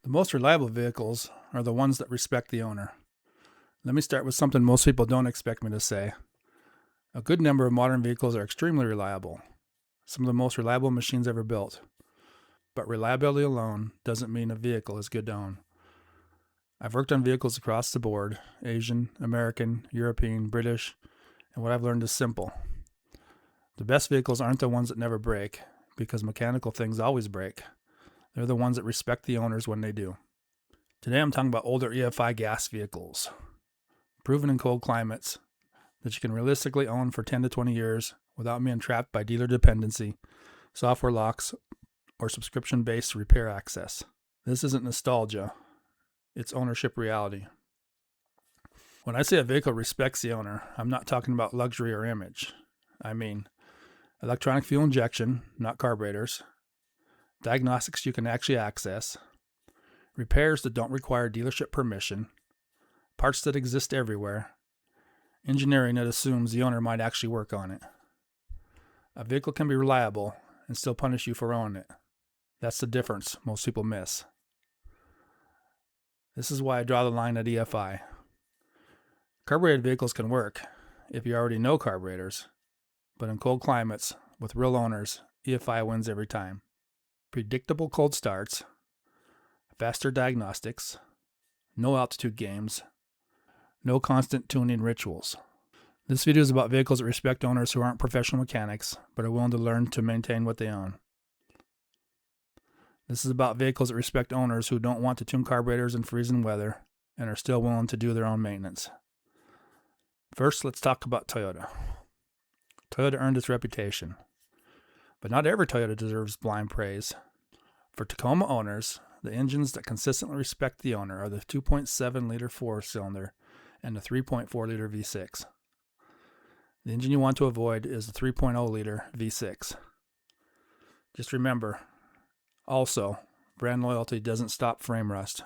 The most reliable vehicles are the ones that respect the owner. Let me start with something most people don't expect me to say. A good number of modern vehicles are extremely reliable, some of the most reliable machines ever built. But reliability alone doesn't mean a vehicle is good to own. I've worked on vehicles across the board: Asian, American, European, British, and what I've learned is simple. The best vehicles aren't the ones that never break, because mechanical things always break. They're the ones that respect the owners when they do. Today I'm talking about older EFI gas vehicles, proven in cold climates, that you can realistically own for 10 to 20 years without being trapped by dealer dependency, software locks, or subscription-based repair access. This isn't nostalgia, it's ownership reality. When I say a vehicle respects the owner, I'm not talking about luxury or image. I mean electronic fuel injection, not carburetors, diagnostics you can actually access, repairs that don't require dealership permission, parts that exist everywhere, engineering that assumes the owner might actually work on it. A vehicle can be reliable and still punish you for owning it. That's the difference most people miss. This is why I draw the line at EFI. Carbureted vehicles can work if you already know carburetors, but in cold climates with real owners, EFI wins every time. Predictable cold starts, faster diagnostics, no altitude games, no constant tuning rituals. This video is about vehicles that respect owners who aren't professional mechanics, but are willing to learn to maintain what they own. This is about vehicles that respect owners who don't want to tune carburetors in freezing weather and are still willing to do their own maintenance. First, let's talk about Toyota. Toyota earned its reputation, but not every Toyota deserves blind praise. For Tacoma owners, the engines that consistently respect the owner are the 2.7-liter four-cylinder and the 3.4-liter V6. The engine you want to avoid is the 3.0-liter V6. Just remember, also, brand loyalty doesn't stop frame rust.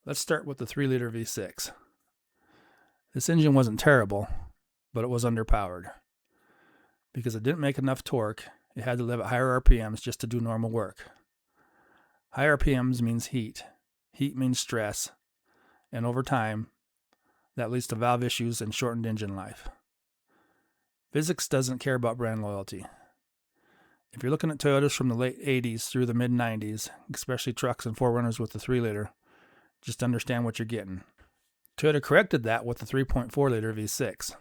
Let's start with the 3-liter V6. This engine wasn't terrible, but it was underpowered. Because it didn't make enough torque, it had to live at higher RPMs just to do normal work. High RPMs means heat. Heat means stress. And over time, that leads to valve issues and shortened engine life. Physics doesn't care about brand loyalty. If you're looking at Toyotas from the late 80s through the mid 90s, especially trucks and 4Runners with the 3-liter, just understand what you're getting. Toyota corrected that with the 3.4-liter V6.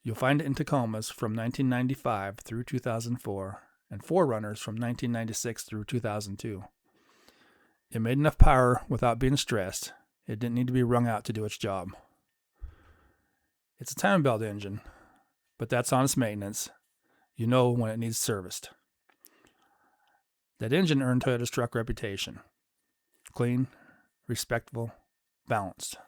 You'll find it in Tacomas from 1995 through 2004 and 4Runners from 1996 through 2002. It made enough power without being stressed. It didn't need to be wrung out to do its job. It's a time belt engine, but that's honest maintenance. You know when it needs serviced. That engine earned Toyota's truck reputation. Clean, respectful, balanced.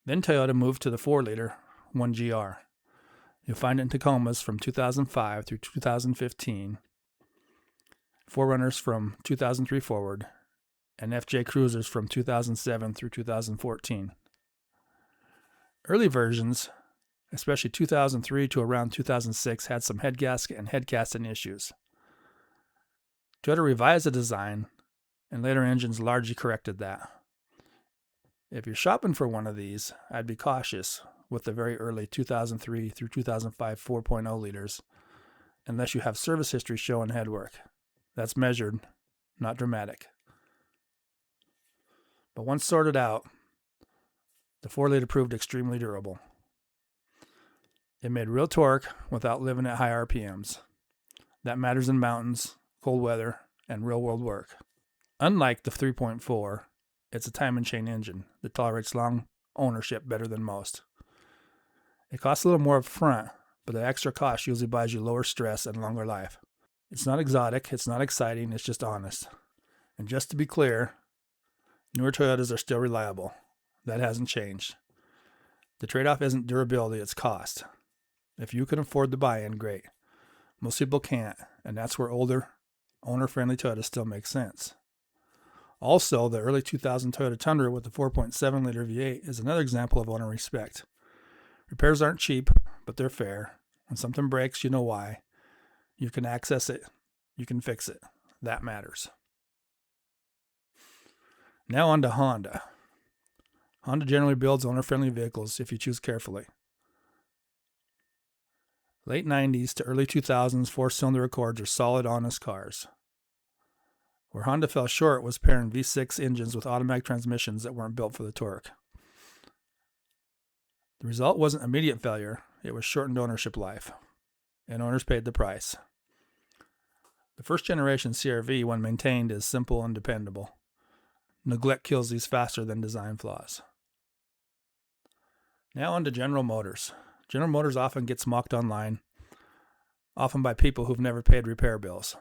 Then Toyota moved to the 4-liter 1GR. You'll find it in Tacomas from 2005 through 2015, 4Runners from 2003 forward, and FJ Cruisers from 2007 through 2014. Early versions, especially 2003 to around 2006, had some head gasket and head casting issues. Toyota revised the design, and later engines largely corrected that. If you're shopping for one of these, I'd be cautious with the very early 2003 through 2005 4.0 liters, unless you have service history showing head work. That's measured, not dramatic. But once sorted out, the 4-liter proved extremely durable. It made real torque without living at high RPMs. That matters in mountains, cold weather, and real-world work. Unlike the 3.4, it's a time and chain engine that tolerates long ownership better than most. It costs a little more up front, but the extra cost usually buys you lower stress and longer life. It's not exotic, it's not exciting, it's just honest. And just to be clear, newer Toyotas are still reliable. That hasn't changed. The trade-off isn't durability, it's cost. If you can afford the buy-in, great. Most people can't, and that's where older, owner-friendly Toyotas still make sense. Also, the early 2000 Toyota Tundra with the 4.7-liter V8 is another example of owner respect. Repairs aren't cheap, but they're fair. When something breaks, you know why. You can access it You can fix it. That matters. Now on to Honda. Honda generally builds owner-friendly vehicles if you choose carefully. Late 90s to early 2000s four-cylinder Accords are solid, honest cars. Where Honda fell short was pairing V6 engines with automatic transmissions that weren't built for the torque. The result wasn't immediate failure, it was shortened ownership life, and owners paid the price. The first generation CR-V, when maintained, is simple and dependable. Neglect kills these faster than design flaws. Now on to General Motors. General Motors often gets mocked online, often by people who've never paid repair bills.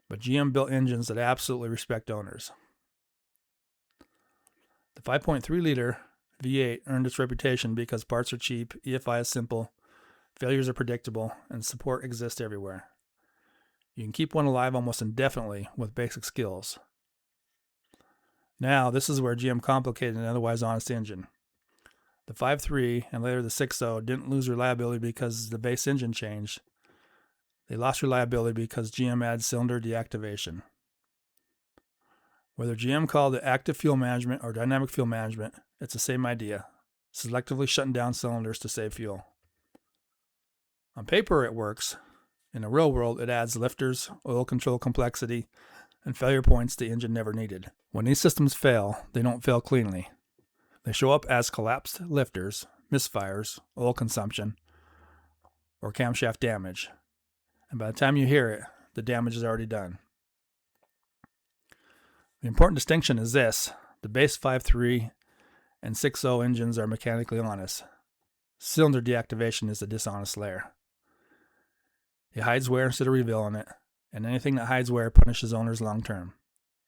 But GM built engines that absolutely respect owners. The 5.3-liter V8 earned its reputation because parts are cheap, EFI is simple, failures are predictable, and support exists everywhere. You can keep one alive almost indefinitely with basic skills. Now, this is where GM complicated an otherwise honest engine. The 5.3 and later the 6.0 didn't lose reliability because the base engine changed. They lost reliability because GM added cylinder deactivation. Whether GM called it active fuel management or dynamic fuel management, it's the same idea, selectively shutting down cylinders to save fuel. On paper it works. In the real world it adds lifters, oil control complexity, and failure points the engine never needed. When these systems fail, they don't fail cleanly. They show up as collapsed lifters, misfires, oil consumption, or camshaft damage. And by the time you hear it, the damage is already done. The important distinction is this: the base 5.3 and 6.0 engines are mechanically honest. Cylinder deactivation is the dishonest layer. It hides wear instead of revealing it, and anything that hides wear punishes owners long term.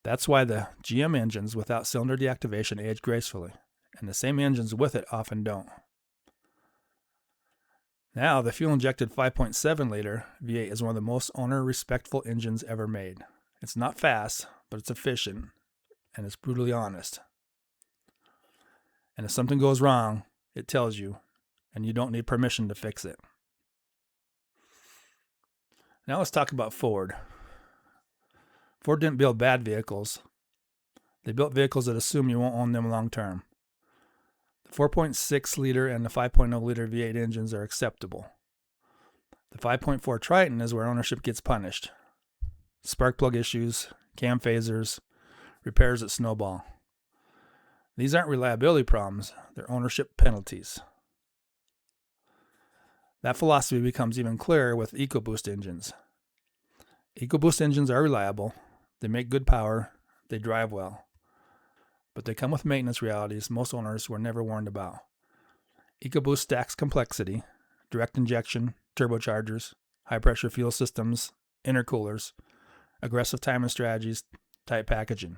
That's why the GM engines without cylinder deactivation age gracefully, and the same engines with it often don't. Now, the fuel-injected 5.7-liter V8 is one of the most owner-respectful engines ever made. It's not fast, but it's efficient, and it's brutally honest. And if something goes wrong, it tells you, and you don't need permission to fix it. Now let's talk about Ford. Ford didn't build bad vehicles. They built vehicles that assume you won't own them long term. The 4.6-liter and the 5.0-liter V8 engines are acceptable. The 5.4 Triton is where ownership gets punished. Spark plug issues, cam phasers, repairs that snowball. These aren't reliability problems, they're ownership penalties. That philosophy becomes even clearer with EcoBoost engines. EcoBoost engines are reliable, they make good power, they drive well. But they come with maintenance realities most owners were never warned about. EcoBoost stacks complexity, direct injection, turbochargers, high-pressure fuel systems, intercoolers, aggressive timing strategies, tight packaging.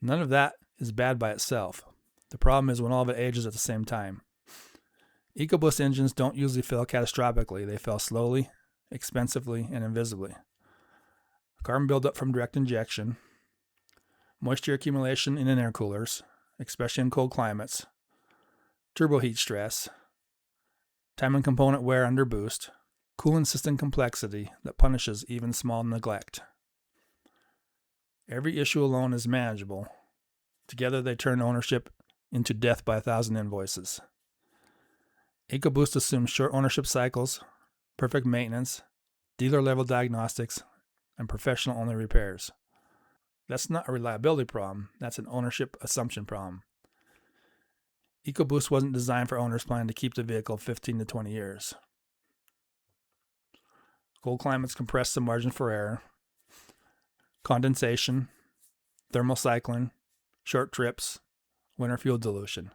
None of that is bad by itself. The problem is when all of it ages at the same time. EcoBoost engines don't usually fail catastrophically. They fail slowly, expensively, and invisibly. Carbon buildup from direct injection, moisture accumulation in intercoolers, especially in cold climates, turbo heat stress, timing component wear under boost, coolant system complexity that punishes even small neglect. Every issue alone is manageable. Together they turn ownership into death by 1,000 invoices. EcoBoost assumes short ownership cycles, perfect maintenance, dealer-level diagnostics, and professional-only repairs. That's not a reliability problem, that's an ownership assumption problem. EcoBoost wasn't designed for owners planning to keep the vehicle 15 to 20 years. Cold climates compress the margin for error. Condensation, thermal cycling, short trips, winter fuel dilution.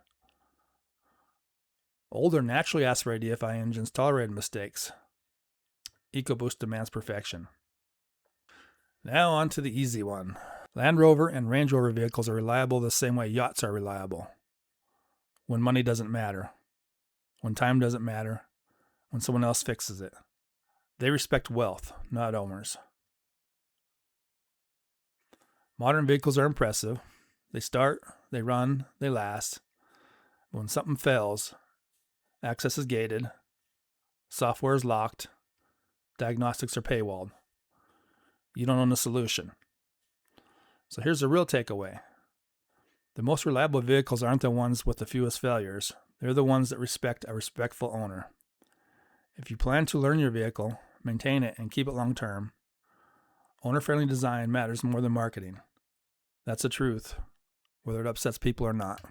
Older naturally aspirated EFI engines tolerated mistakes. EcoBoost demands perfection. Now on to the easy one. Land Rover and Range Rover vehicles are reliable the same way yachts are reliable. When money doesn't matter. When time doesn't matter. When someone else fixes it. They respect wealth, not owners. Modern vehicles are impressive. They start, they run, they last. But when something fails, access is gated, software is locked, diagnostics are paywalled. You don't own the solution. So here's the real takeaway. The most reliable vehicles aren't the ones with the fewest failures. They're the ones that respect a respectful owner. If you plan to learn your vehicle, maintain it, and keep it long term, owner-friendly design matters more than marketing. That's the truth, whether it upsets people or not.